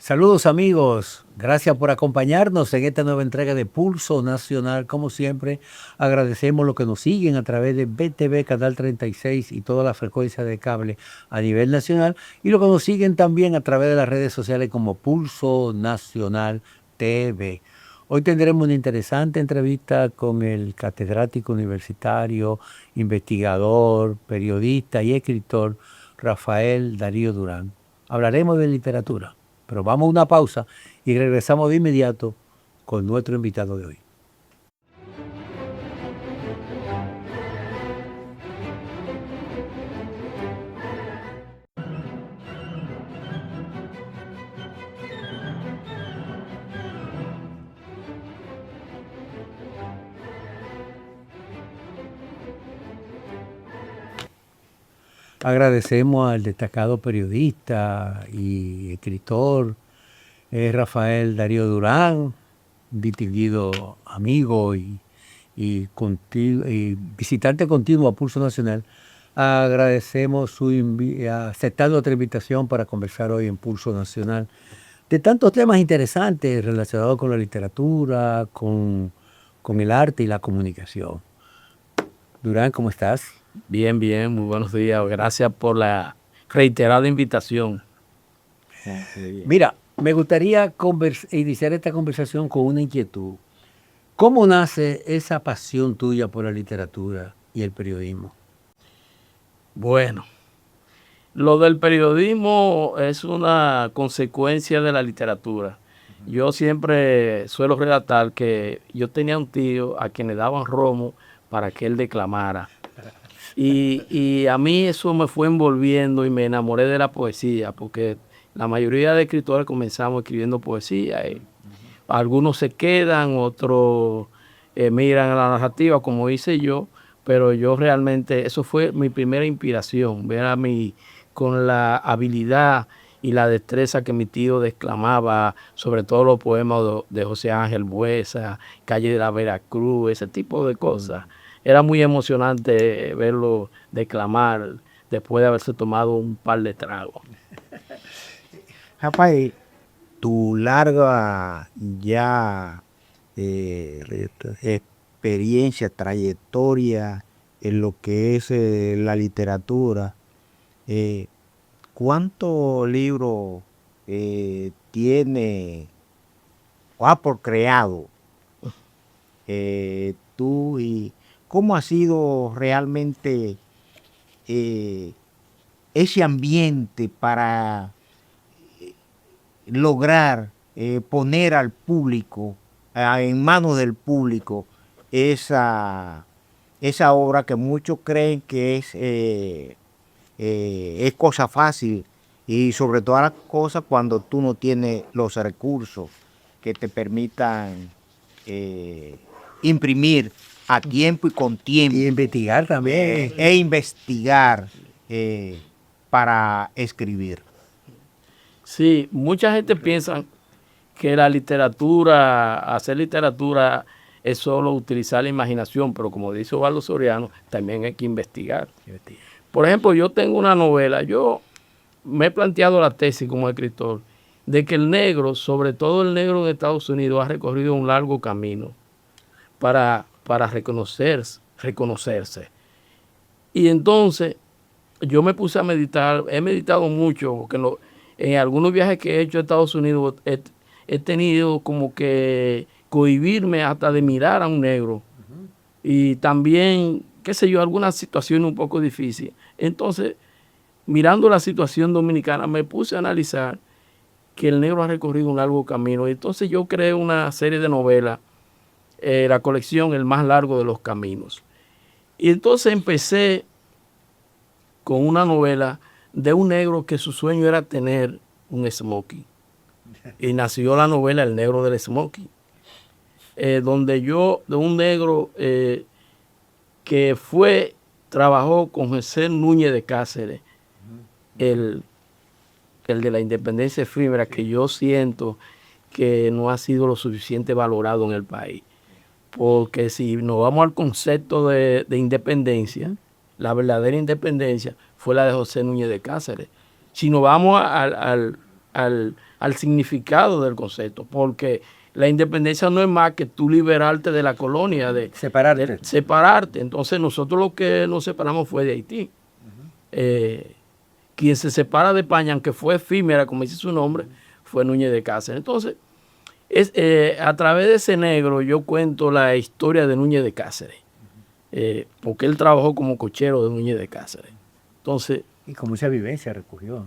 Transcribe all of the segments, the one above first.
Saludos amigos, gracias por acompañarnos en esta nueva entrega de Pulso Nacional. Como siempre, agradecemos los que nos siguen a través de BTV Canal 36 y toda la frecuencia de cable a nivel nacional y los que nos siguen también a través de las redes sociales como Pulso Nacional TV. Hoy tendremos una interesante entrevista con el catedrático universitario, investigador, periodista y escritor Rafael Darío Durán. Hablaremos de literatura. Pero vamos a una pausa y regresamos de inmediato con nuestro invitado de hoy. Agradecemos al destacado periodista y escritor Rafael Darío Durán, distinguido amigo y visitante continuo a Pulso Nacional. Agradecemos aceptar nuestra invitación para conversar hoy en Pulso Nacional de tantos temas interesantes relacionados con la literatura, con el arte y la comunicación. Durán, ¿cómo estás? Bien, bien, muy buenos días. Gracias por la reiterada invitación. Mira, me gustaría iniciar esta conversación con una inquietud. ¿Cómo nace esa pasión tuya por la literatura y el periodismo? Bueno, lo del periodismo es una consecuencia de la literatura. Yo siempre suelo relatar que yo tenía un tío a quien le daban romo para que él declamara. Y a mí eso me fue envolviendo y me enamoré de la poesía, porque la mayoría de escritores comenzamos escribiendo poesía. Y algunos se quedan, otros miran a la narrativa, como hice yo, pero yo realmente, eso fue mi primera inspiración, ver a mí con la habilidad y la destreza que mi tío declamaba, sobre todo los poemas de José Ángel Buesa, Calle de la Veracruz, ese tipo de cosas. Era muy emocionante verlo declamar después de haberse tomado un par de tragos. Rafael, tu larga ya experiencia, trayectoria en lo que es la literatura, ¿cuántos libros tiene o has por creado tú y cómo ha sido realmente ese ambiente para lograr poner al público, en manos del público, esa obra que muchos creen que es cosa fácil y sobre todas las cosas cuando tú no tienes los recursos que te permitan imprimir a tiempo y con tiempo. Y investigar también. E investigar para escribir. Sí, mucha gente piensa que la literatura, hacer literatura es solo utilizar la imaginación, pero como dice Osvaldo Soriano, también hay que investigar. Por ejemplo, yo tengo una novela, yo me he planteado la tesis como escritor de que el negro, sobre todo el negro en Estados Unidos, ha recorrido un largo camino para reconocerse. Y entonces yo me puse a meditar, he meditado mucho, porque en algunos viajes que he hecho a Estados Unidos he tenido como que cohibirme hasta de mirar a un negro. Y también, qué sé yo, algunas situaciones un poco difíciles. Entonces, mirando la situación dominicana, me puse a analizar que el negro ha recorrido un largo camino. Y entonces yo creé una serie de novelas, la colección El más largo de los caminos. Y entonces empecé con una novela de un negro que su sueño era tener un smoking. Y nació la novela El negro del smoking, donde de un negro que trabajó con José Núñez de Cáceres, el de la independencia efímera, que yo siento que no ha sido lo suficiente valorado en el país. Porque si nos vamos al concepto de independencia, la verdadera independencia fue la de José Núñez de Cáceres. Si nos vamos a al significado del concepto, porque la independencia no es más que tú liberarte de la colonia, separarte. Entonces nosotros lo que nos separamos fue de Haití. Quien se separa de España, aunque fue efímera, como dice su nombre, fue Núñez de Cáceres. Entonces, a través de ese negro yo cuento la historia de Núñez de Cáceres, porque él trabajó como cochero de Núñez de Cáceres. Entonces, y con mucha vivencia recogió.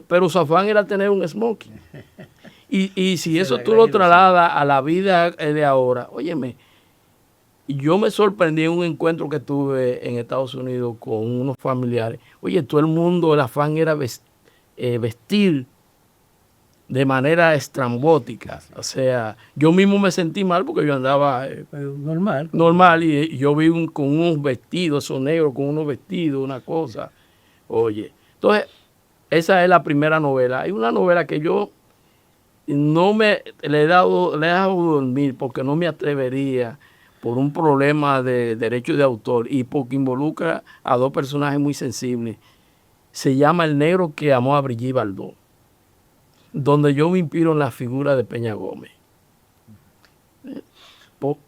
Pero su afán era tener un smoking. Y si eso tú lo trasladas a la vida de ahora, óyeme, yo me sorprendí en un encuentro que tuve en Estados Unidos con unos familiares. Oye, todo el mundo, el afán era vestir de manera estrambótica. O sea, yo mismo me sentí mal porque yo andaba normal y yo vi con unos vestidos, esos negros, con unos vestidos, una cosa. Oye, entonces, esa es la primera novela. Hay una novela que yo no le he dado dormir porque no me atrevería por un problema de derecho de autor y porque involucra a dos personajes muy sensibles. Se llama El negro que amó a Brigitte Bardot, donde yo me inspiro en la figura de Peña Gómez.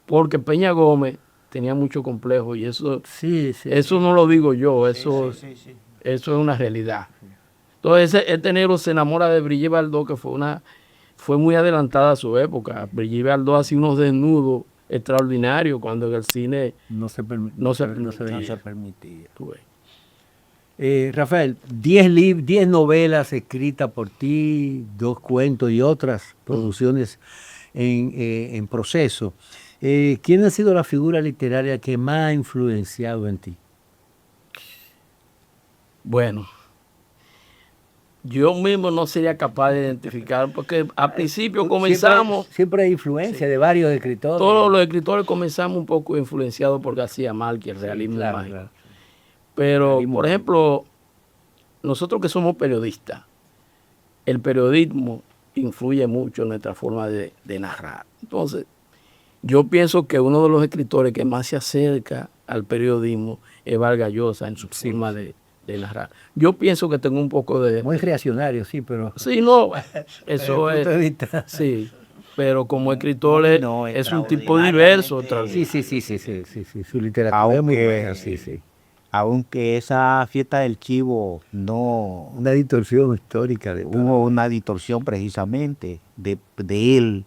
Porque Peña Gómez tenía mucho complejo y eso, eso no lo digo yo, eso es una realidad. Entonces este negro se enamora de Brigitte Bardot, que fue muy adelantada a su época. Brigitte Bardot hacía unos desnudos extraordinarios cuando en el cine no se permitía. Rafael, 10 novelas escritas por ti, 2 cuentos y otras producciones en proceso. ¿Quién ha sido la figura literaria que más ha influenciado en ti? Bueno, yo mismo no sería capaz de identificar, porque al principio comenzamos... Siempre hay influencia de varios escritores. Todos los escritores comenzamos un poco influenciados por García Márquez, el realismo mágico. Claro. Pero, por ejemplo, nosotros que somos periodistas, el periodismo influye mucho en nuestra forma de narrar. Entonces, yo pienso que uno de los escritores que más se acerca al periodismo es Vargas Llosa en su forma de narrar. Yo pienso que tengo un poco de... Muy reaccionario, sí, pero... Sí, no, eso es... Sí, pero como escritor es un tipo diverso. Sí, su literatura es muy buena, sí. Aunque esa fiesta del chivo no... Una distorsión histórica. Hubo una distorsión precisamente de él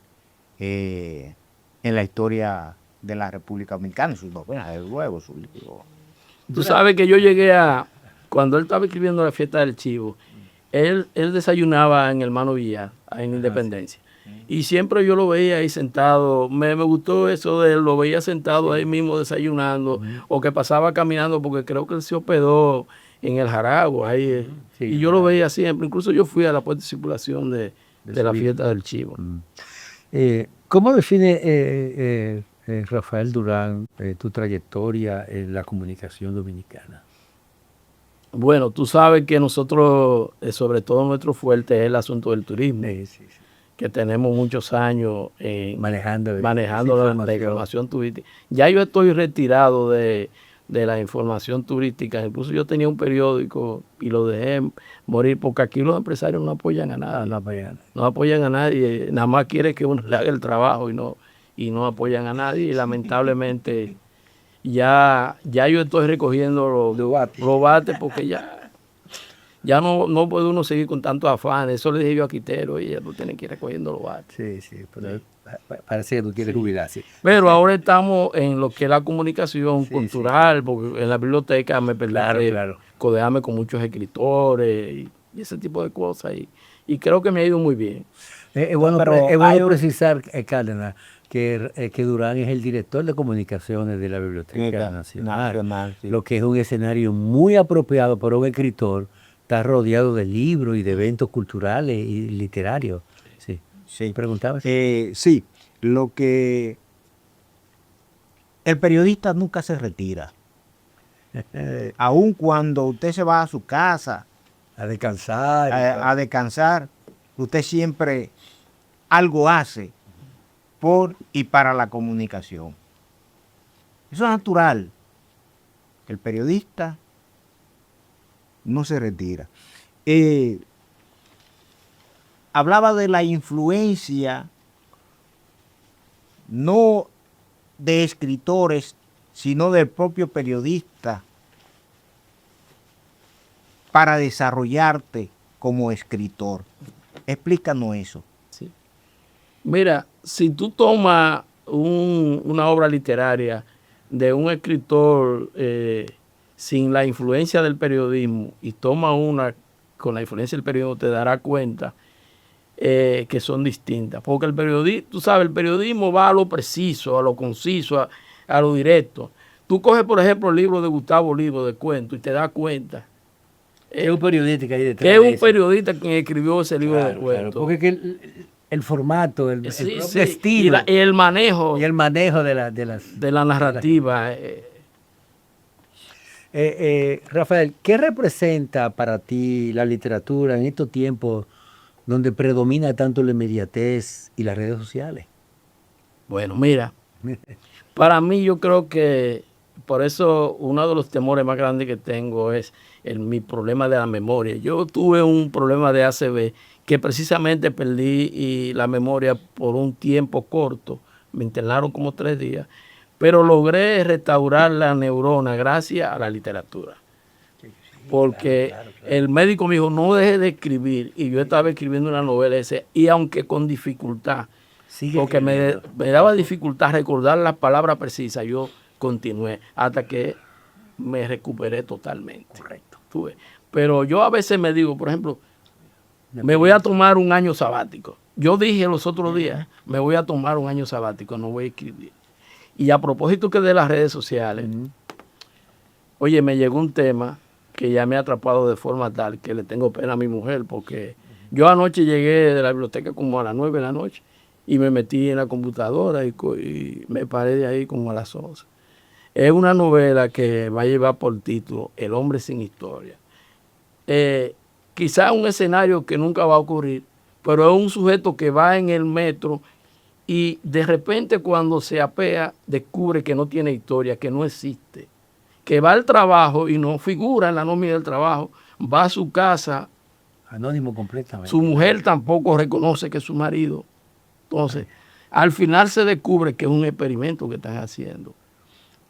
en la historia de la República Dominicana, sus novelas, de luego, su libro. Tú sabes que yo llegué cuando él estaba escribiendo La fiesta del chivo, él desayunaba en Hermano Villar, en Independencia. Y siempre yo lo veía ahí sentado. Me gustó eso de él, lo veía sentado ahí mismo desayunando, o que pasaba caminando, porque creo que él se hospedó en el Jaragua ahí. Y yo lo veía siempre. Incluso yo fui a la puesta de circulación de la fiesta del chivo. ¿Cómo define Rafael Durán tu trayectoria en la comunicación dominicana? Bueno, tú sabes que nosotros, sobre todo nuestro fuerte es el asunto del turismo. Que tenemos muchos años manejando la información turística. Ya yo estoy retirado de la información turística. Incluso yo tenía un periódico y lo dejé morir porque aquí los empresarios no apoyan a nada. No apoyan a nadie. Nada más quieren que uno le haga el trabajo y no apoyan a nadie. Y lamentablemente ya yo estoy recogiendo los bates porque ya no puede uno seguir con tanto afán. Eso le dije yo a Quitero y ya tú tienes que ir recogiendo los bates. Sí, pero parece que tú quieres jubilar. Sí. Pero ahora estamos en lo que es la comunicación cultural, porque en la biblioteca me permite codearme con muchos escritores y ese tipo de cosas. Y creo que me ha ido muy bien. Es bueno precisar, Cárdenas, que Durán es el director de comunicaciones de la Biblioteca Nacional, lo que es un escenario muy apropiado para un escritor. Está rodeado de libros y de eventos culturales y literarios. Sí. ¿Preguntabas? Sí, lo que... El periodista nunca se retira. Aun cuando usted se va a su casa a descansar, a descansar, usted siempre algo hace por y para la comunicación. Eso es natural. El periodista no se retira. hablaba de la influencia no de escritores, sino del propio periodista para desarrollarte como escritor. Explícanos eso. Sí. Mira, si tú tomas una obra literaria de un escritor sin la influencia del periodismo y toma una con la influencia del periodismo, te darás cuenta que son distintas. Porque el periodismo, tú sabes, el periodismo va a lo preciso, a lo conciso, a lo directo. Tú coges, por ejemplo, el libro de Gustavo Olivo de cuentos y te das cuenta. Es un periodista que hay detrás. Que es un periodista quien escribió ese libro de cuentos. Porque es que el formato, el propio Sí. estilo Y el manejo y el manejo de las... de la narrativa. Rafael, ¿qué representa para ti la literatura en estos tiempos donde predomina tanto la inmediatez y las redes sociales? Bueno, mira, para mí yo creo que por eso uno de los temores más grandes que tengo es mi problema de la memoria. Yo tuve un problema de ACV que precisamente perdí la memoria por un tiempo corto. Me internaron como 3 días, pero logré restaurar la neurona gracias a la literatura. Porque claro. El médico me dijo, no deje de escribir, y yo estaba escribiendo una novela ese, y aunque con dificultad, porque me daba dificultad recordar las palabras precisas, yo continué hasta que me recuperé totalmente. Correcto. Pero yo a veces me digo, por ejemplo, me voy a tomar un año sabático. Yo dije los otros días, me voy a tomar un año sabático, no voy a escribir. Y a propósito que de las redes sociales, oye, me llegó un tema que ya me ha atrapado de forma tal que le tengo pena a mi mujer, porque yo anoche llegué de la biblioteca como a las 9 de la noche y me metí en la computadora y me paré de ahí como a las 11. Es una novela que va a llevar por título El hombre sin historia. Quizás un escenario que nunca va a ocurrir, pero es un sujeto que va en el metro y de repente cuando se apea descubre que no tiene historia, que no existe, que va al trabajo y no figura en la nómina del trabajo, va a su casa, anónimo completamente. Su mujer tampoco reconoce que es su marido. Entonces, al final se descubre que es un experimento que están haciendo.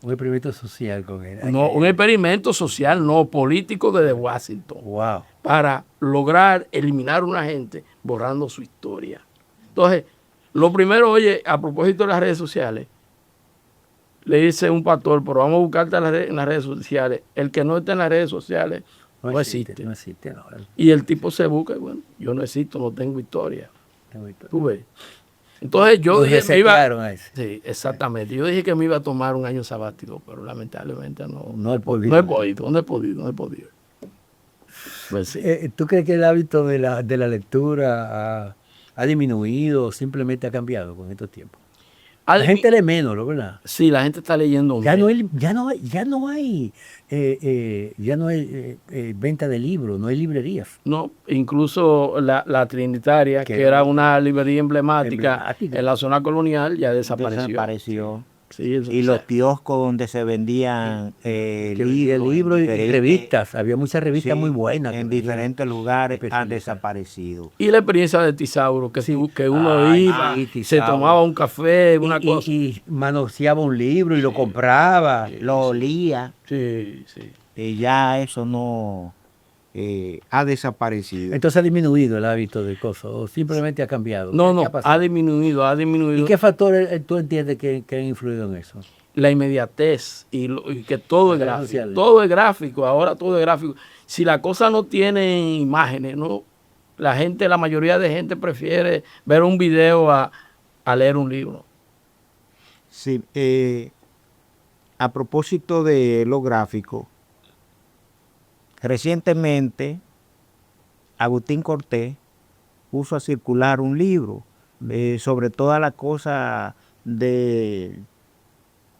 Un experimento social con él. No, un experimento social, no político desde Washington. Wow. Para lograr eliminar a una gente borrando su historia. Entonces, lo primero, oye, a propósito de las redes sociales, le dice un pastor, pero vamos a buscarte en las redes sociales. El que no está en las redes sociales no existe. No existe, no. Y el tipo se busca y bueno, yo no existo, no tengo historia. ¿Tú ves? Entonces yo dije que me iba... Sí, exactamente. Yo dije que me iba a tomar un año sabático, pero lamentablemente no he podido. Pues sí. ¿Tú crees que el hábito de la lectura ha disminuido o simplemente ha cambiado con estos tiempos? La gente lee menos, ¿no? ¿Verdad? Sí, la gente está leyendo menos. Ya no hay venta de libros, no hay librerías. No, incluso la Trinitaria, que era una librería emblemática en la zona colonial, ya desapareció. Sí, y los kioscos donde se vendían libros y revistas, había muchas revistas muy buenas. En diferentes lugares han desaparecido. Y la experiencia de Tisauro, que uno iba, se tomaba un café, una cosa. Y manoseaba un libro y lo compraba. Lo olía. Sí. Y ya eso no ha desaparecido. Entonces ha disminuido el hábito de cosas o simplemente ha cambiado. No, ha disminuido. ¿Y qué factores tú entiendes que han influido en eso? La inmediatez y que todo es gráfico. Todo es gráfico, ahora todo es gráfico. Si la cosa no tiene imágenes, no, la mayoría de gente prefiere ver un video a leer un libro. Sí, a propósito de lo gráfico, recientemente, Agustín Cortés puso a circular un libro sobre toda la cosa de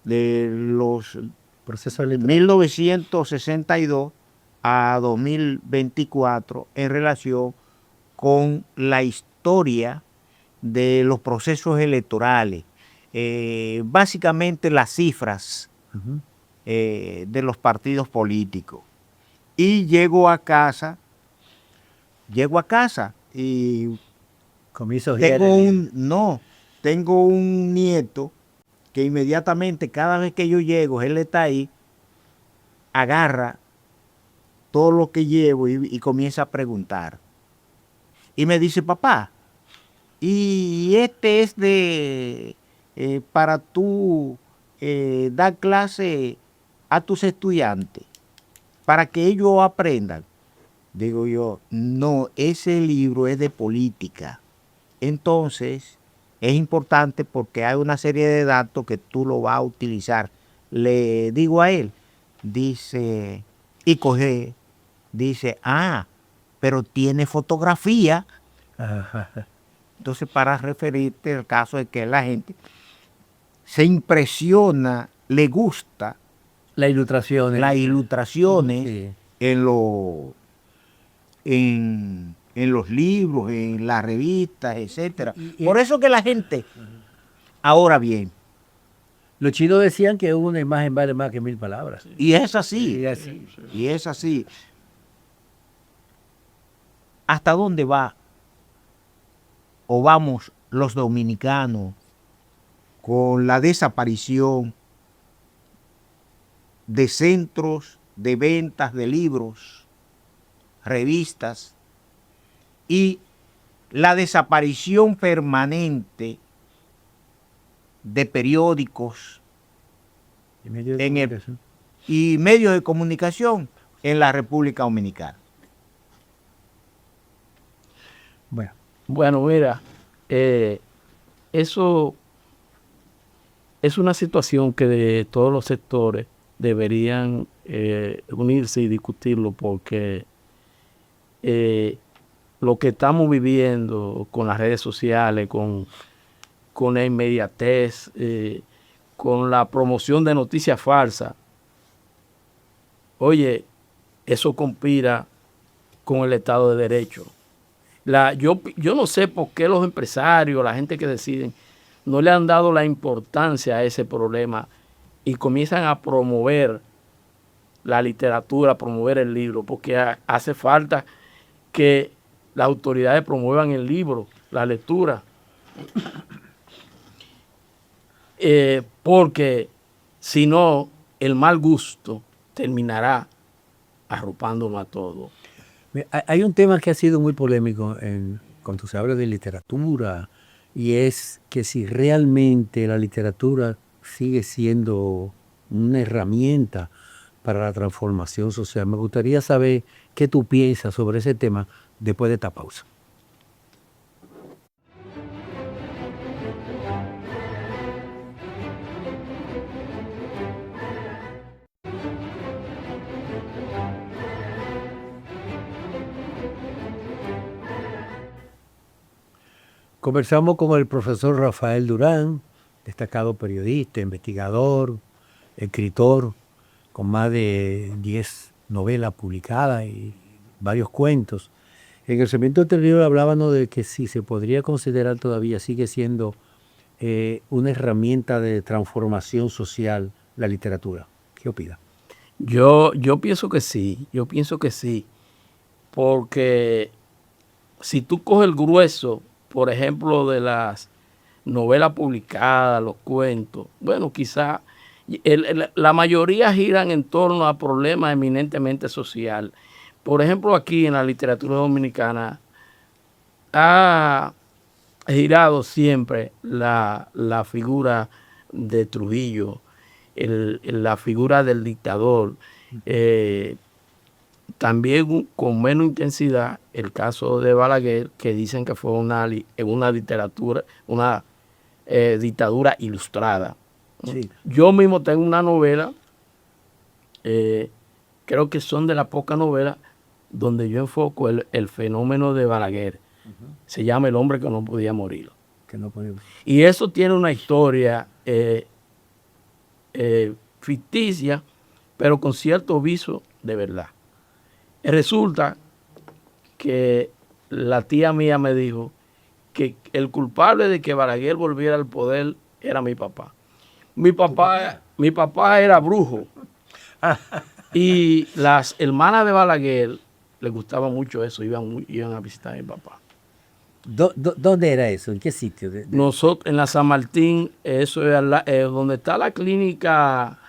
los procesos de 1962 a 2024 en relación con la historia de los procesos electorales, básicamente las cifras de los partidos políticos. Y llego a casa y Comiso tengo un nieto que inmediatamente, cada vez que yo llego, él está ahí, agarra todo lo que llevo y comienza a preguntar. Y me dice, papá, y este es para tú dar clase a tus estudiantes, para que ellos aprendan. Digo yo, no, ese libro es de política. Entonces, es importante porque hay una serie de datos que tú lo vas a utilizar. Le digo a él, dice, y coge, dice, pero tiene fotografía. Entonces, para referirte al caso de que la gente se impresiona, le gusta las ilustraciones. Sí. en los libros, en las revistas, etcétera. Por eso que la gente, ahora bien, Los chinos decían que una imagen vale más que 1000 palabras. sí. Y es así. Y Es así. ¿Hasta dónde va o vamos los dominicanos con la desaparición de centros de ventas de libros, revistas y la desaparición permanente de periódicos y medios de comunicación en la República Dominicana? Bueno, mira, eso es una situación que de todos los sectores deberían unirse y discutirlo, porque lo que estamos viviendo con las redes sociales, con la inmediatez, con la promoción de noticias falsas, oye, eso conspira con el Estado de Derecho. Yo no sé por qué los empresarios, la gente que deciden, no le han dado la importancia a ese problema y comienzan a promover la literatura, a promover el libro, porque hace falta que las autoridades promuevan el libro, la lectura. Porque si no, el mal gusto terminará arropándonos a todos. Hay un tema que ha sido muy polémico cuando se habla de literatura, y es que si realmente la literatura sigue siendo una herramienta para la transformación social. Me gustaría saber qué tú piensas sobre ese tema después de esta pausa. Conversamos con el profesor Rafael Durán, destacado periodista, investigador, escritor, con más de 10 novelas publicadas y varios cuentos. En el segmento anterior hablábamos de que si se podría considerar todavía, sigue siendo una herramienta de transformación social la literatura. ¿Qué opina? Yo pienso que sí, porque si tú coges el grueso, por ejemplo, de las novelas publicadas, los cuentos, bueno, quizá la mayoría giran en torno a problemas eminentemente sociales. Por ejemplo, aquí en la literatura dominicana ha girado siempre la figura de Trujillo, la figura del dictador. También con menos intensidad el caso de Balaguer, que dicen que fue una dictadura ilustrada. Sí. Yo mismo tengo una novela, creo que son de las pocas novelas donde yo enfoco el fenómeno de Balaguer. Se llama El hombre que no podía morir. Y eso tiene una historia ficticia, pero con cierto viso de verdad. Resulta que la tía mía me dijo que el culpable de que Balaguer volviera al poder era mi papá. Mi papá era brujo. Y las hermanas de Balaguer les gustaba mucho eso, iban a visitar a mi papá. ¿Dónde era eso? ¿En qué sitio? Nosotros en la San Martín, eso es donde está la clínica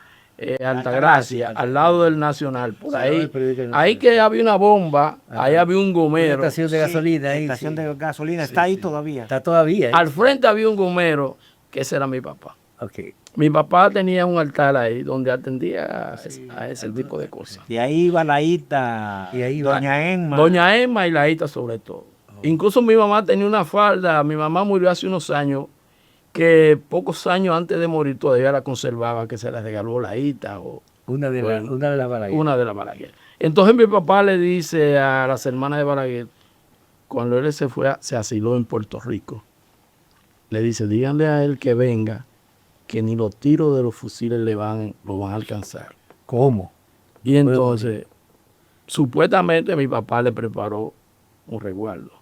Altagracia, al lado del Nacional, por ahí. Ahí que había una bomba, ahí había un Una gomero. estación de gasolina ahí. Estación de gasolina está ahí todavía. Está todavía. Al frente había un gomero, que ese era mi papá. Ok. Mi papá tenía un altar ahí donde atendía a ese tipo de cosas. De ahí iba la Ita, Y ahí va. Doña Emma. Doña Emma y la Ita sobre todo. Incluso mi mamá tenía una falda, mi mamá murió hace unos años, que pocos años antes de morir todavía la conservaba, que se la regaló la Ita o Una de Bueno, las Balaguer. una de las Balaguer. Entonces mi papá le dice a las hermanas de Balaguer, cuando él se asiló en Puerto Rico, le dice, díganle a él que venga, que ni los tiros de los fusiles lo van a alcanzar. ¿Cómo? Y entonces, supuestamente mi papá le preparó un resguardo.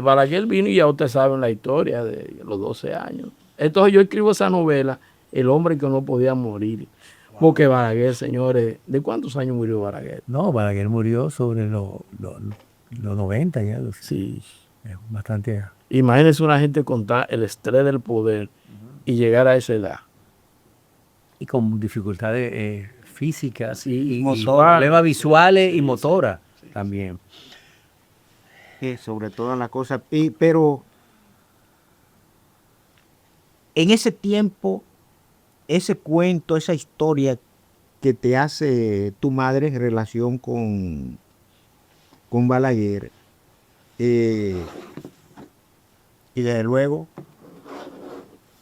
Balaguer vino y ya ustedes saben la historia de los 12 años. Entonces yo escribo esa novela, El hombre que no podía morir. Porque Balaguer, señores, ¿de cuántos años murió Balaguer? No, Balaguer murió sobre los 90 ya. Sí. Bastante. Imagínense una gente contar el estrés del poder y llegar a esa edad. Y con dificultades físicas y motor. problemas visuales y motoras también. Sobre todas las cosas. Pero en ese tiempo, ese cuento, esa historia que te hace tu madre en relación con Balaguer, y desde luego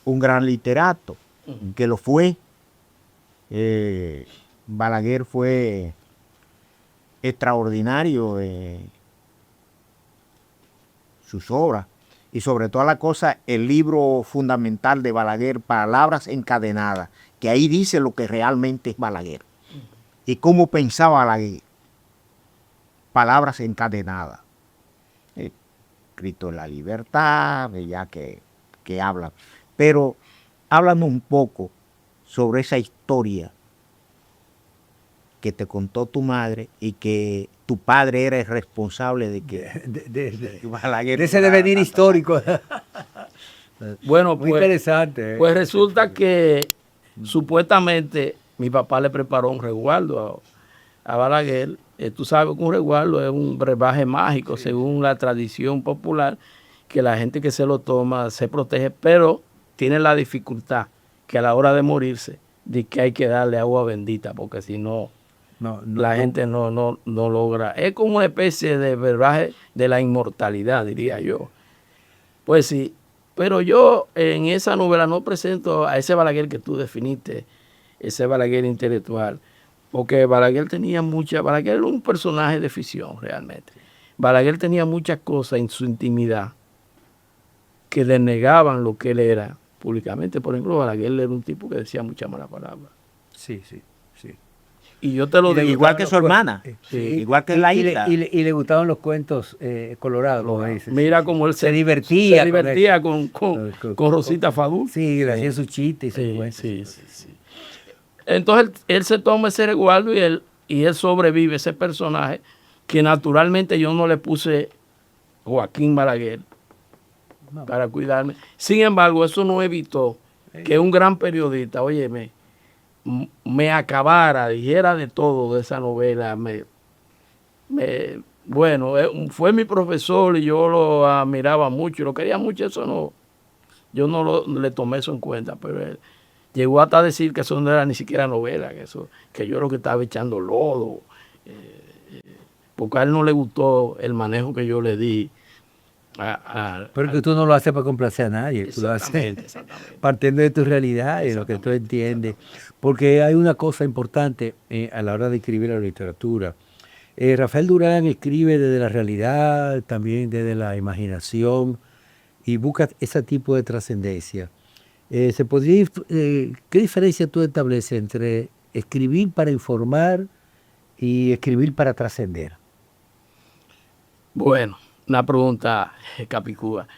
un gran literato, que lo fue. Balaguer fue extraordinario sus obras, y sobre toda la cosa, el libro fundamental de Balaguer, Palabras encadenadas, que ahí dice lo que realmente es Balaguer y cómo pensaba Balaguer. Palabras encadenadas, escrito en La Libertad, ya que habla, pero háblame un poco sobre esa historia que te contó tu madre y que tu padre era el responsable de que Balaguer... De ese devenir histórico. Bueno, Muy pues, interesante. pues resulta que supuestamente mi papá le preparó un resguardo a Balaguer. Tú sabes que un resguardo es un brebaje mágico, según la tradición popular, que la gente que se lo toma se protege, pero tiene la dificultad que a la hora de morirse, de que hay que darle agua bendita, porque si no, la gente no logra. Es como una especie de brebaje de la inmortalidad, diría yo. Pues sí, pero yo en esa novela no presento a ese Balaguer que tú definiste, ese Balaguer intelectual, porque Balaguer Balaguer era un personaje de ficción realmente. Balaguer tenía muchas cosas en su intimidad que le negaban lo que él era públicamente. Por ejemplo, Balaguer era un tipo que decía muchas malas palabras. Sí. Y yo te lo digo. Igual que su hermana, Sí. igual que la Ita. Y le gustaban los cuentos colorados, como dices. Mira cómo él se divertía. con Rosita Fadul. Sí, le hacía sus chistes y sus cuentos. Sí. Entonces él se toma ese resguardo y él sobrevive, ese personaje, que naturalmente yo no le puse Joaquín Balaguer para cuidarme. Sin embargo, eso no evitó que un gran periodista, óyeme, me acabara, dijera de todo de esa novela. Bueno, fue mi profesor y yo lo admiraba mucho, lo quería mucho. Yo no le tomé eso en cuenta, pero él llegó hasta a decir que eso no era ni siquiera novela, que yo lo que estaba echando lodo, porque a él no le gustó el manejo que yo le di. Pero que tú no lo haces para complacer a nadie, tú lo haces partiendo de tu realidad y de lo que tú entiendes. Porque hay una cosa importante a la hora de escribir la literatura. Rafael Durán escribe desde la realidad, también desde la imaginación, y busca ese tipo de trascendencia. ¿Qué diferencia tú estableces entre escribir para informar y escribir para trascender? Bueno, una pregunta, Capicúa.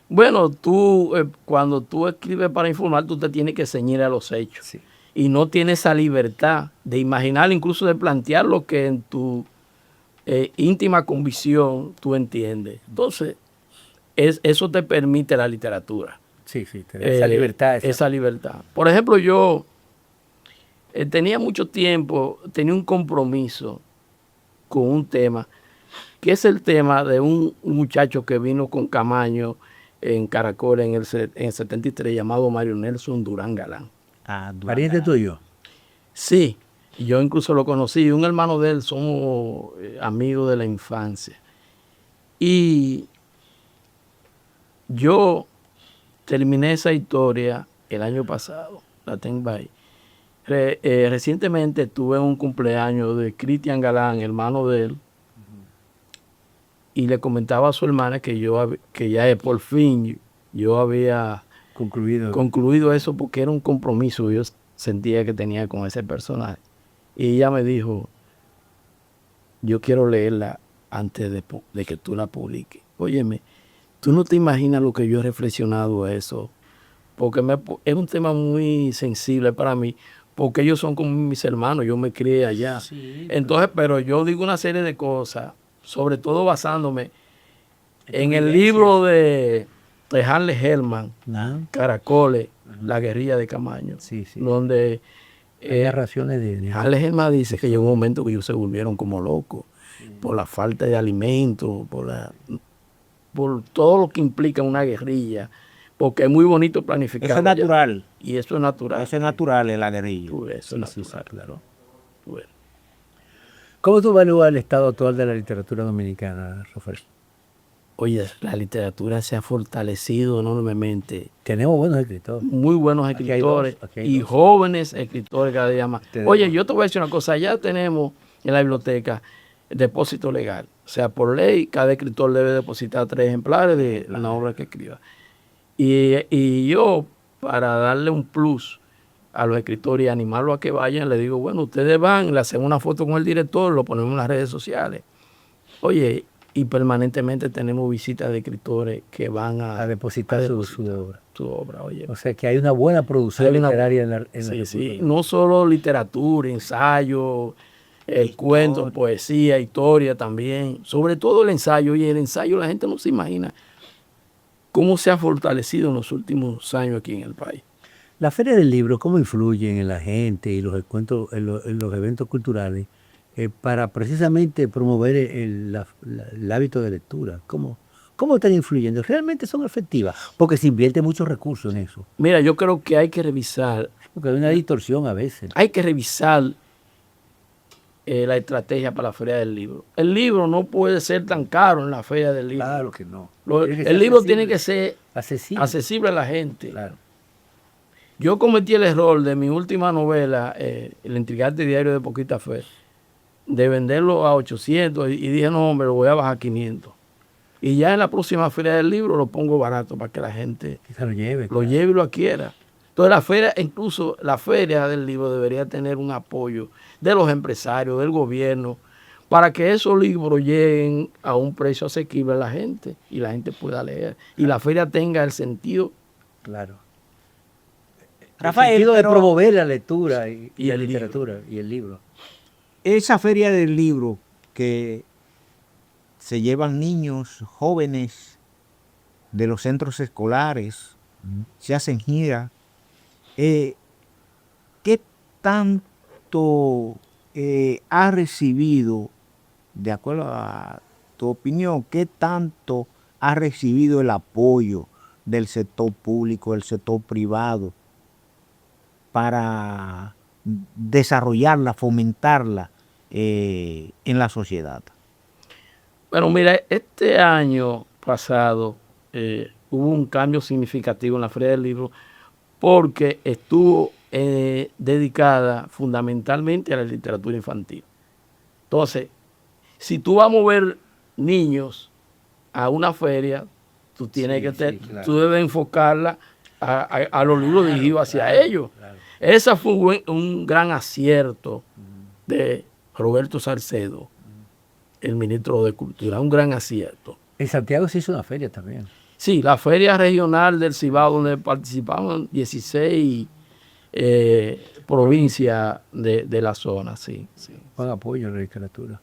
Bueno, tú cuando tú escribes para informar, tú te tienes que ceñir a los hechos. Sí. Y no tienes esa libertad de imaginar, incluso de plantear lo que en tu íntima convicción tú entiendes. Entonces, eso te permite la literatura. Sí, sí, te da esa libertad. Esa libertad. Por ejemplo, yo tenía mucho tiempo, tenía un compromiso con un tema, que es el tema de un muchacho que vino con Camaño en Caracol en el 73, llamado Mario Nelson Durán Galán. ¿Pariente tuyo? Sí, yo incluso lo conocí, un hermano de él, somos amigos de la infancia. Y yo terminé esa historia el año pasado, la tengo ahí. Recientemente tuve un cumpleaños de Cristian Galán, hermano de él, y le comentaba a su hermana que ya por fin yo había concluido eso, porque era un compromiso que yo sentía que tenía con ese personaje. Y ella me dijo, yo quiero leerla antes de que tú la publiques. Óyeme, tú no te imaginas lo que yo he reflexionado a eso, porque es un tema muy sensible para mí, porque ellos son como mis hermanos, yo me crié allá. Sí, entonces, pero yo digo una serie de cosas, sobre todo basándome en el libro de Hanley Herman, Caracoles, la guerrilla de Camaño, donde narraciones de Hanley Herman dice que llegó un momento que ellos se volvieron como locos por la falta de alimentos, por todo lo que implica una guerrilla, porque es muy bonito planificar. Eso es natural. Y eso es natural. Eso es natural en la guerrilla. Eso es natural, claro. ¿Cómo tú evalúas el estado actual de la literatura dominicana, Rafael? Oye, la literatura se ha fortalecido enormemente. Tenemos buenos escritores. Muy buenos escritores. Aquí hay dos. Jóvenes escritores cada día más. Oye, yo te voy a decir una cosa. Ya tenemos en la biblioteca el depósito legal. O sea, por ley, cada escritor debe depositar 3 ejemplares de una obra que escriba. Y yo, para darle un plus a los escritores y animarlos a que vayan, le digo, bueno, ustedes van, le hacen una foto con el director, lo ponemos en las redes sociales. Oye, y permanentemente tenemos visitas de escritores que van a depositar su obra. Su obra, oye. O sea que hay una buena producción literaria en la sí, sí, no solo literatura, ensayo, cuentos, poesía, historia también. Sobre todo el ensayo. Oye, el ensayo la gente no se imagina cómo se ha fortalecido en los últimos años aquí en el país. La Feria del Libro, ¿cómo influyen en la gente y los encuentros, en los eventos culturales para precisamente promover el hábito de lectura? ¿Cómo están influyendo? ¿Realmente son efectivas? Porque se invierte muchos recursos en eso. Mira, yo creo que hay que revisar. Porque hay una distorsión a veces. Hay que revisar la estrategia para la Feria del Libro. El libro no puede ser tan caro en la Feria del Libro. Claro que no. El libro tiene que ser accesible a la gente. Claro. Yo cometí el error de mi última novela, El intrigante diario de Poquita Fe, de venderlo a 800 y dije, no, hombre, lo voy a bajar a 500. Y ya en la próxima Feria del Libro lo pongo barato para que la gente se lo lleve y lo adquiera. Entonces la feria, incluso la Feria del Libro debería tener un apoyo de los empresarios, del gobierno, para que esos libros lleguen a un precio asequible a la gente y la gente pueda leer. Y la feria tenga el sentido. Claro. Rafael, el sentido de promover la lectura y la literatura y el libro. Esa Feria del Libro que se llevan niños, jóvenes de los centros escolares, se hacen giras. ¿Qué tanto ha recibido, de acuerdo a tu opinión, qué tanto ha recibido el apoyo del sector público, del sector privado, para desarrollarla, fomentarla en la sociedad? Bueno, mira, este año pasado hubo un cambio significativo en la Feria del Libro porque estuvo dedicada fundamentalmente a la literatura infantil. Entonces, si tú vas a mover niños a una feria, tú tienes tú debes enfocarla a los libros dirigidos hacia ellos. Claro. Ese fue un gran acierto de Roberto Salcedo, el ministro de Cultura, un gran acierto. En Santiago se hizo una feria también. Sí, la feria regional del Cibao, donde participaban 16 provincias de la zona, sí. Buen apoyo a la literatura.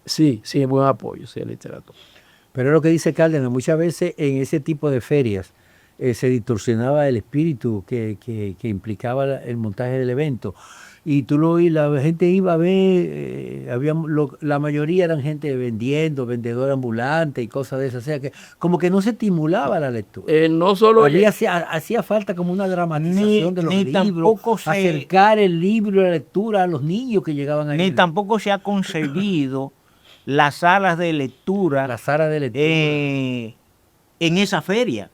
Sí, buen apoyo, sí, a la literatura. Pero es lo que dice Cárdenas, muchas veces en ese tipo de ferias se distorsionaba el espíritu que implicaba el montaje del evento. Y la gente iba a ver, la mayoría eran gente vendiendo, vendedor ambulante y cosas de esas. O sea que como que no se estimulaba la lectura. No solo Hacía falta como una dramatización de los ni libros, tampoco acercar el libro y la lectura a los niños que llegaban ahí. Ni tampoco se ha concebido las salas de lectura, la sala de lectura. En esa feria.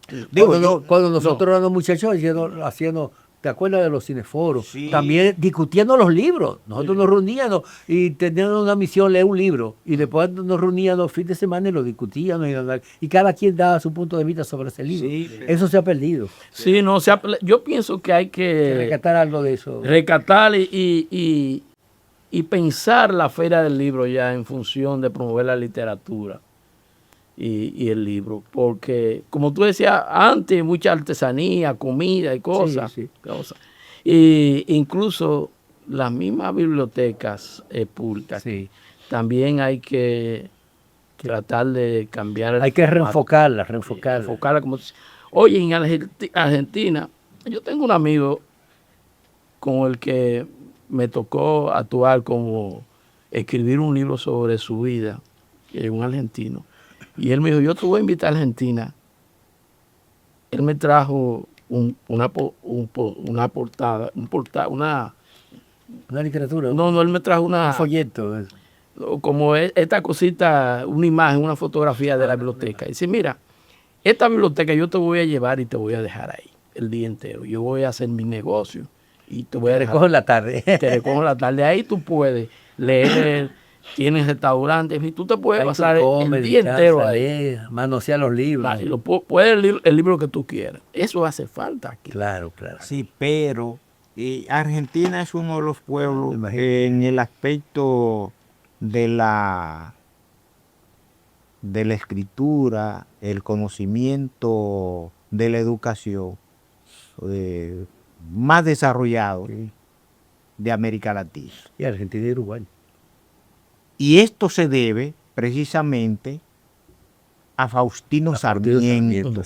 Cuando nosotros éramos muchachos haciendo, ¿te acuerdas de los cineforos? Sí. También discutiendo los libros. Nosotros nos reuníamos y teníamos una misión, leer un libro. Y después nos reuníamos fin de semana y lo discutíamos. Y cada quien daba su punto de vista sobre ese libro. Sí, eso se ha perdido. Sí, yo pienso que hay que rescatar algo de eso. Rescatar y pensar la feria del libro ya en función de promover la literatura y el libro, porque como tú decías antes, mucha artesanía, comida y cosas, y incluso las mismas bibliotecas públicas, también hay que tratar de cambiar. Hay que reenfocarla. Oye, en Argentina, yo tengo un amigo con el que me tocó actuar como escribir un libro sobre su vida, que es un argentino. Y él me dijo, yo te voy a invitar a Argentina. Él me trajo una portada, una literatura. No, él me trajo un folleto. Como esta cosita, una imagen, una fotografía de la biblioteca. Y dice, mira, esta biblioteca yo te voy a llevar y te voy a dejar ahí el día entero. Yo voy a hacer mi negocio y te voy a dejar. Te recojo en la tarde. Te recojo en la tarde. Ahí tú puedes leer, tienes restaurantes y tú te puedes pasar el día entero ahí. Manosear los libros. Puedes leer el libro que tú quieras. Eso hace falta aquí. Claro. Sí, pero Argentina es uno de los pueblos en el aspecto de la escritura, el conocimiento de la educación más desarrollado de América Latina. Y Argentina y Uruguay. Y esto se debe precisamente a Faustino Sarmiento,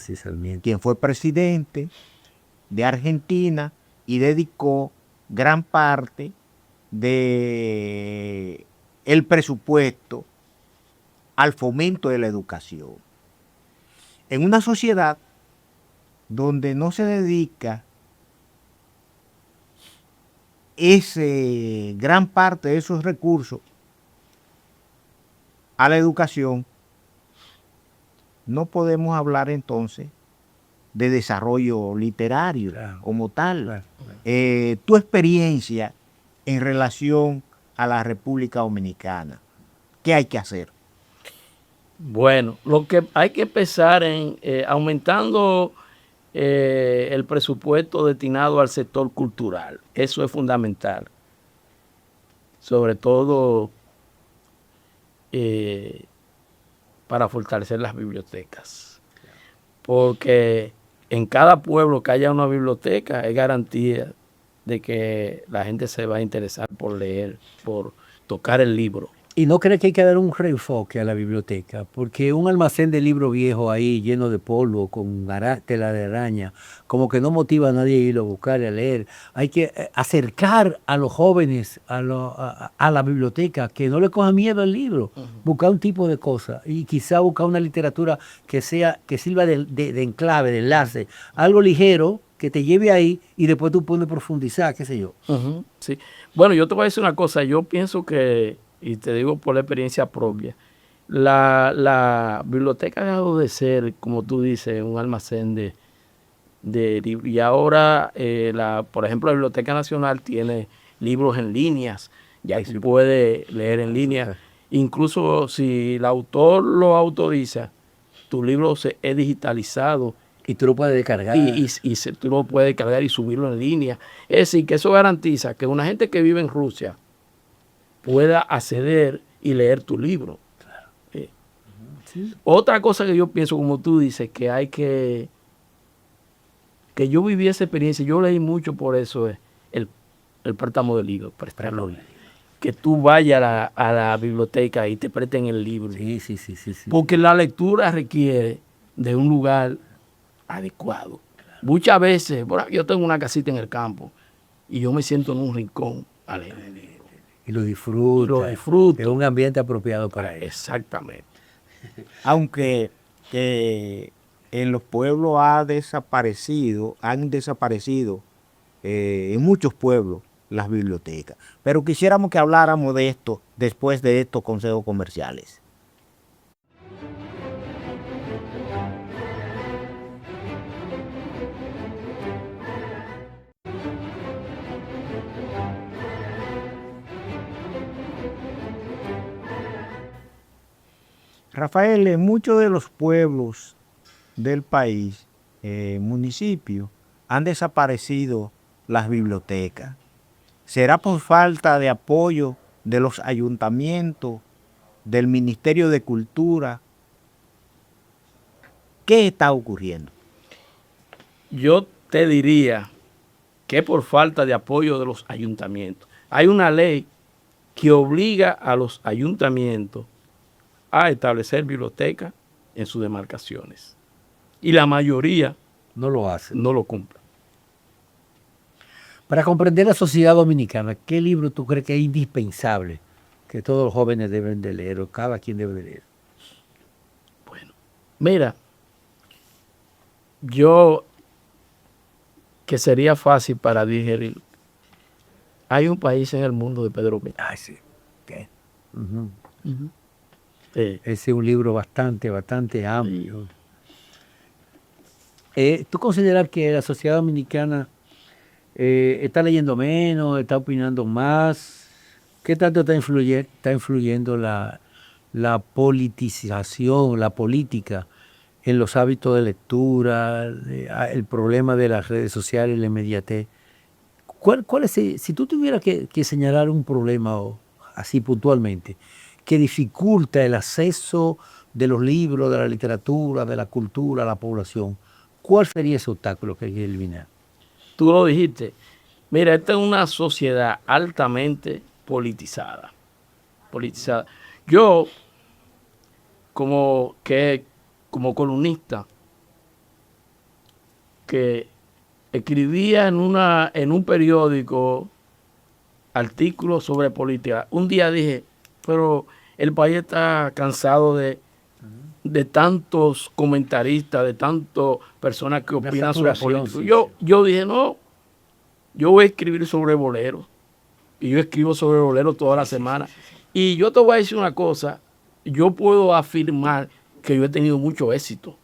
quien fue presidente de Argentina y dedicó gran parte de el presupuesto al fomento de la educación. En una sociedad donde no se dedica gran parte de esos recursos a la educación, no podemos hablar entonces de desarrollo literario como tal. Tu experiencia en relación a la República Dominicana, ¿qué hay que hacer? Bueno, lo que hay que empezar en aumentando el presupuesto destinado al sector cultural. Eso es fundamental. Sobre todo para fortalecer las bibliotecas. Porque en cada pueblo que haya una biblioteca es garantía de que la gente se va a interesar por leer, por tocar el libro. ¿Y no cree que hay que dar un reenfoque a la biblioteca? Porque un almacén de libros viejos ahí, lleno de polvo, con tela de araña, como que no motiva a nadie a ir a buscar y a leer. Hay que acercar a los jóvenes a la biblioteca, que no le coja miedo al libro, buscar un tipo de cosas y quizá buscar una literatura que sirva de enclave, de enlace, algo ligero, que te lleve ahí y después tú puedes profundizar, qué sé yo. Sí. Bueno, yo te voy a decir una cosa, yo pienso que, y te digo por la experiencia propia, la biblioteca ha dejado de ser, como tú dices, un almacén de libros. Y ahora, por ejemplo, la Biblioteca Nacional tiene libros en líneas, ya se puede leer en línea. Incluso si el autor lo autoriza, tu libro es digitalizado. Y tú lo puedes descargar. Tú lo puedes descargar y subirlo en línea. Es decir, que eso garantiza que una gente que vive en Rusia pueda acceder y leer tu libro. Claro. Sí. Otra cosa que yo pienso, como tú dices, que hay que yo viví esa experiencia, yo leí mucho por eso, el préstamo del libro, prestarlo. que tú vayas a la biblioteca y te presten el libro. Sí. Porque la lectura requiere de un lugar adecuado. Muchas veces, bueno, yo tengo una casita en el campo y yo me siento en un rincón a leer. Y lo disfruta. Lo disfruto. Es un ambiente apropiado para eso. Exactamente. Aunque en los pueblos han desaparecido en muchos pueblos las bibliotecas. Pero quisiéramos que habláramos de esto después de estos consejos comerciales. Rafael, en muchos de los pueblos del país, municipios, han desaparecido las bibliotecas. ¿Será por falta de apoyo de los ayuntamientos, del Ministerio de Cultura? ¿Qué está ocurriendo? Yo te diría que por falta de apoyo de los ayuntamientos. Hay una ley que obliga a los ayuntamientos a establecer bibliotecas en sus demarcaciones. Y la mayoría No lo hacen. no lo cumple. Para comprender la sociedad dominicana, ¿qué libro tú crees que es indispensable que todos los jóvenes deben de leer o cada quien debe de leer? Bueno, mira, yo que sería fácil para digerir. Hay un país en el mundo de Pedro Pérez. Ay, sí. ¿Qué? Ujú. Sí. Ese es un libro bastante amplio. ¿Tú consideras que la sociedad dominicana está leyendo menos, está opinando más? ¿Qué tanto está influyendo la politización, la política en los hábitos de lectura, el problema de las redes sociales, la inmediatez? ¿Cuál es si tú tuvieras que señalar un problema así puntualmente que dificulta el acceso de los libros, de la literatura, de la cultura a la población, ¿cuál sería ese obstáculo que hay que eliminar? Tú lo dijiste. Mira, esta es una sociedad altamente politizada. Yo, como columnista, que escribía en un periódico artículos sobre política, un día dije, pero el país está cansado de tantos comentaristas, de tantas personas que opinan sobre política. Sí, yo dije, no, yo voy a escribir sobre boleros. Y yo escribo sobre boleros toda la semana. Y yo te voy a decir una cosa, yo puedo afirmar que yo he tenido mucho éxito.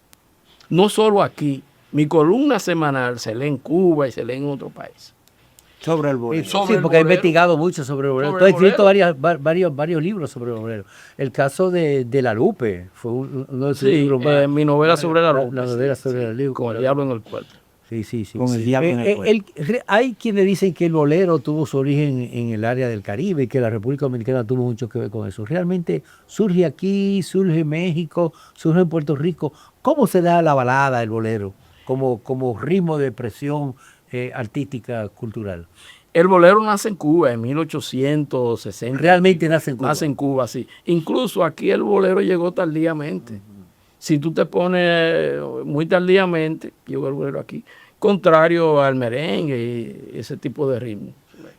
No solo aquí, mi columna semanal se lee en Cuba y se lee en otros países. Sobre el bolero. Sí, porque he investigado mucho sobre el bolero. Tú has escrito varios libros sobre el bolero. El caso de La Lupe fue uno de sus libros más. Mi novela sobre La Lupe. La novela sobre La Lupe. Con el diablo en el cuerpo. Sí. Con el diablo en el cuerpo. Hay quienes dicen que el bolero tuvo su origen en el área del Caribe y que la República Dominicana tuvo mucho que ver con eso. Realmente surge aquí, surge en México, surge en Puerto Rico. ¿Cómo se da la balada, el bolero, como ritmo de expresión artística, cultural? El bolero nace en Cuba en 1860. Realmente nace en Cuba. Nace en Cuba, sí. Incluso aquí el bolero llegó tardíamente. Si tú te pones muy tardíamente, llegó el bolero aquí, contrario al merengue y ese tipo de ritmo.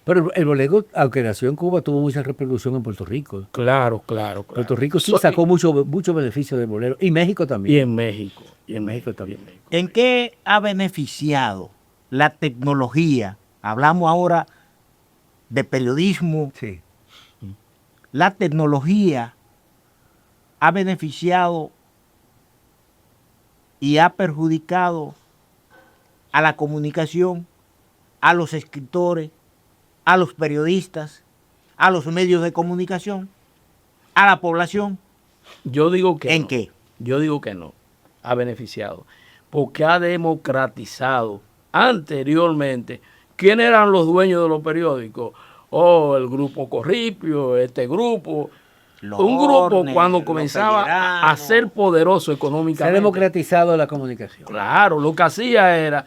Pero el bolero, aunque nació en Cuba, tuvo mucha repercusión en Puerto Rico. Claro. Puerto Rico sí sacó mucho beneficio del bolero. Y México también. Y en México. También. ¿En qué ha beneficiado la tecnología? Hablamos ahora de periodismo. Sí. La tecnología ha beneficiado y ha perjudicado a la comunicación, a los escritores, a los periodistas, a los medios de comunicación, a la población. Yo digo que ¿En no. qué? Yo digo que no. Ha beneficiado. Porque ha democratizado. Anteriormente, ¿quiénes eran los dueños de los periódicos? El grupo Corripio, este grupo. Un grupo cuando comenzaba a ser poderoso económicamente. Se ha democratizado la comunicación. Claro, lo que hacía era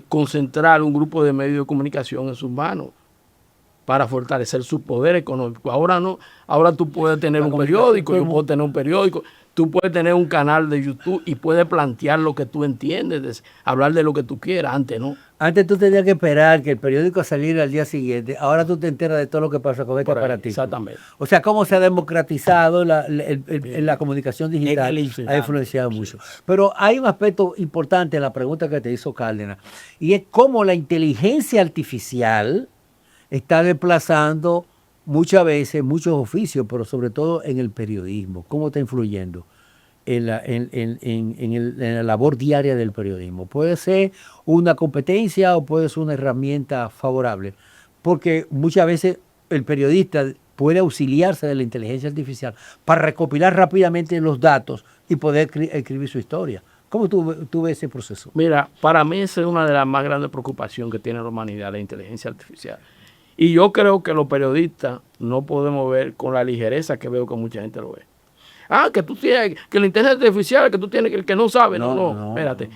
concentrar un grupo de medios de comunicación en sus manos. para fortalecer su poder económico. Ahora no, ahora tú puedes tener un periódico, yo puedo tener un periódico, tú puedes tener un canal de YouTube y puedes plantear lo que tú entiendes, hablar de lo que tú quieras. Antes no. Antes tú tenías que esperar que el periódico saliera al día siguiente. Ahora tú te enteras de todo lo que pasa con este aparatito. Exactamente. O sea, cómo se ha democratizado la comunicación digital. Ha influenciado mucho. Pero hay un aspecto importante en la pregunta que te hizo Cárdenas, y es cómo la inteligencia artificial está desplazando muchas veces muchos oficios, pero sobre todo en el periodismo. ¿Cómo está influyendo en la labor diaria del periodismo? Puede ser una competencia o puede ser una herramienta favorable, porque muchas veces el periodista puede auxiliarse de la inteligencia artificial para recopilar rápidamente los datos y poder escribir su historia. ¿Cómo tú ves ese proceso? Mira, para mí esa es una de las más grandes preocupaciones que tiene la humanidad, la inteligencia artificial. Y yo creo que los periodistas no podemos ver con la ligereza que veo que mucha gente lo ve. Ah, que tú tienes, que la inteligencia artificial, que tú tienes, que el que no sabe. No, espérate.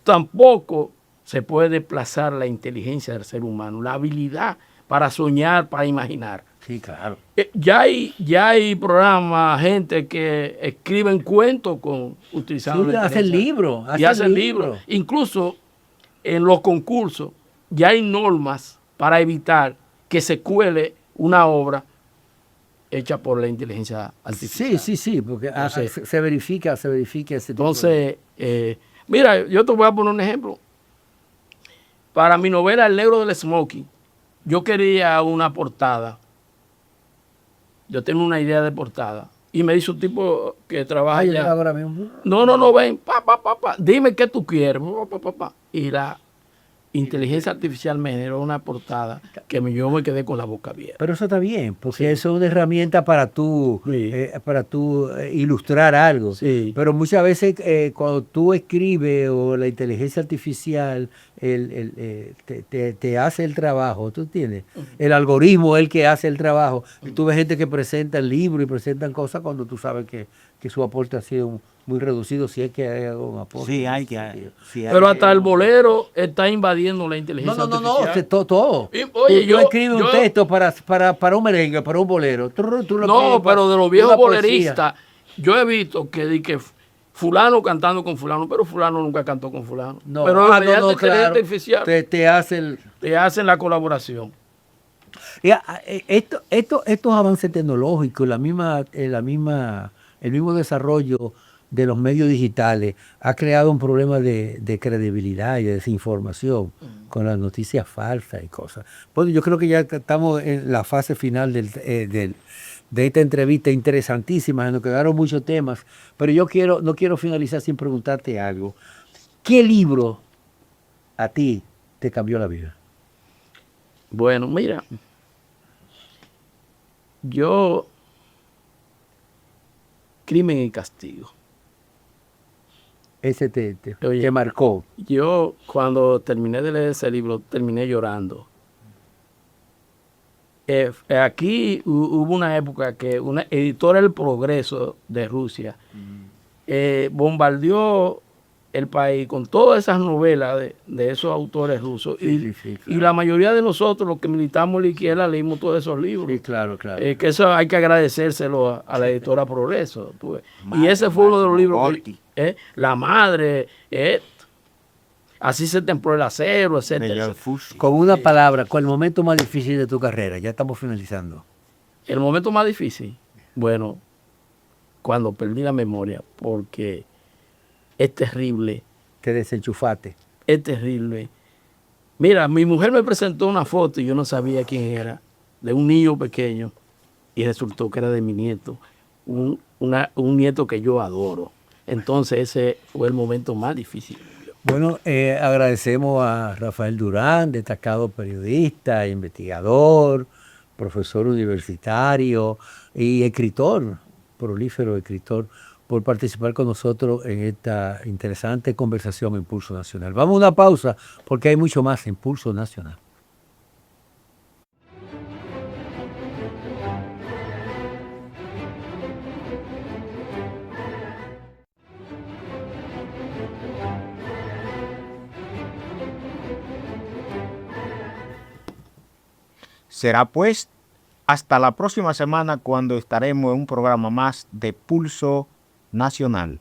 Tampoco se puede desplazar la inteligencia del ser humano, la habilidad para soñar, para imaginar. Sí, claro. Ya hay programas, gente que escriben cuentos utilizando sí, hacen libros. Hacen libros. Incluso en los concursos ya hay normas para evitar que se cuele una obra hecha por la inteligencia artificial. Sí, porque se verifica ese tipo. Entonces, mira, yo te voy a poner un ejemplo. Para mi novela El Negro del Smoking, yo quería una portada. Yo tengo una idea de portada. Y me dice un tipo que trabaja allá. Ahora mismo. No, ven, dime qué tú quieres. Y la inteligencia artificial me generó una portada que yo me quedé con la boca abierta. Pero eso está bien, porque eso es una herramienta para tú, ilustrar algo. Sí. Pero muchas veces cuando tú escribes o la inteligencia artificial te hace el trabajo, ¿tú entiendes? El algoritmo es el que hace el trabajo. Tú ves gente que presenta el libro y presentan cosas cuando tú sabes que su aporte ha sido muy reducido, si es que hay algún aporte. Sí, hay. Pero hasta el bolero está invadiendo la inteligencia artificial. No, todo. Oye, yo escribo un texto para un merengue, para un bolero. Pero de los viejos boleristas, yo he visto que fulano cantando con fulano, pero fulano nunca cantó con fulano. Pero claro, artificial te hacen la colaboración. Estos avances tecnológicos, el mismo desarrollo de los medios digitales ha creado un problema de credibilidad y de desinformación con las noticias falsas y cosas. Bueno, yo creo que ya estamos en la fase final de esta entrevista interesantísima, nos quedaron muchos temas, pero no quiero finalizar sin preguntarte algo. ¿Qué libro a ti te cambió la vida? Bueno, mira, Crimen y Castigo. Ese te marcó. Yo cuando terminé de leer ese libro, terminé llorando. Aquí hubo una época que una editora El Progreso de Rusia bombardeó el país con todas esas novelas de esos autores rusos. Sí, claro. Y la mayoría de nosotros, los que militamos en la izquierda, leímos todos esos libros. Sí, claro. Que eso hay que agradecérselo a la editora Progreso. Y ese fue uno de los libros. La Madre, Así se templó el acero, etcétera. Con una palabra, ¿cuál es el momento más difícil de tu carrera? Ya estamos finalizando. El momento más difícil, bueno, cuando perdí la memoria, porque es terrible. Te desenchufaste. Es terrible. Mira, mi mujer me presentó una foto y yo no sabía quién era, de un niño pequeño, y resultó que era de mi nieto, un nieto que yo adoro. Entonces ese fue el momento más difícil. Bueno, agradecemos a Rafael Durán, destacado periodista, investigador, profesor universitario y escritor, prolífero escritor, por participar con nosotros en esta interesante conversación en Pulso Nacional. Vamos a una pausa porque hay mucho más en Pulso Nacional. Será pues hasta la próxima semana cuando estaremos en un programa más de Pulso Nacional.